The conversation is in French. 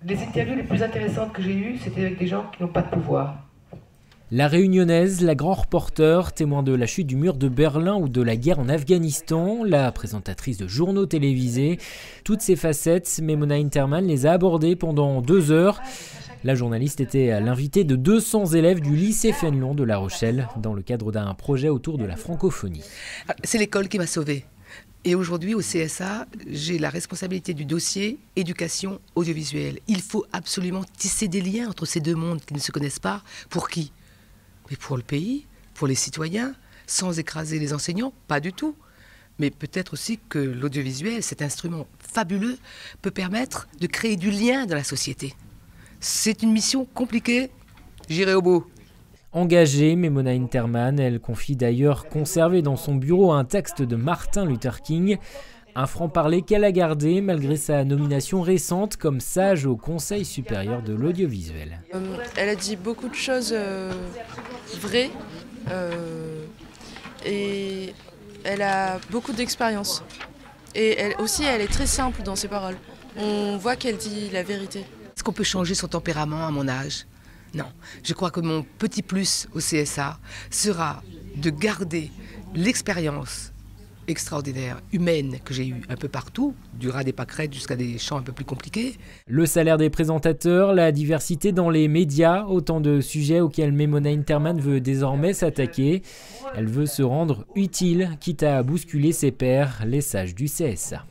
Les interviews les plus intéressantes que j'ai eues, c'était avec des gens qui n'ont pas de pouvoir. La réunionnaise, la grand reporter, témoin de la chute du mur de Berlin ou de la guerre en Afghanistan, la présentatrice de journaux télévisés. Toutes ces facettes, Memona Interman les a abordées pendant 2 heures. La journaliste était l'invitée de 200 élèves du lycée Fénelon de La Rochelle dans le cadre d'un projet autour de la francophonie. C'est l'école qui m'a sauvée. Et aujourd'hui, au CSA, j'ai la responsabilité du dossier éducation audiovisuelle. Il faut absolument tisser des liens entre ces deux mondes qui ne se connaissent pas. Pour qui? Mais pour le pays, pour les citoyens, sans écraser les enseignants, pas du tout. Mais peut-être aussi que l'audiovisuel, cet instrument fabuleux, peut permettre de créer du lien dans la société. C'est une mission compliquée, j'irai au bout. Engagée, Memona Interman, elle confie d'ailleurs conserver dans son bureau un texte de Martin Luther King, un franc-parler qu'elle a gardé malgré sa nomination récente comme sage au Conseil supérieur de l'audiovisuel. Elle a dit beaucoup de choses vraies et elle a beaucoup d'expérience. Et elle est très simple dans ses paroles. On voit qu'elle dit la vérité. Est-ce qu'on peut changer son tempérament à mon âge? Non. Je crois que mon petit plus au CSA sera de garder l'expérience extraordinaire, humaine que j'ai eue un peu partout, du raz des pâquerettes jusqu'à des champs un peu plus compliqués. Le salaire des présentateurs, la diversité dans les médias, autant de sujets auxquels Memona Interman veut désormais s'attaquer. Elle veut se rendre utile, quitte à bousculer ses pairs, les sages du CSA.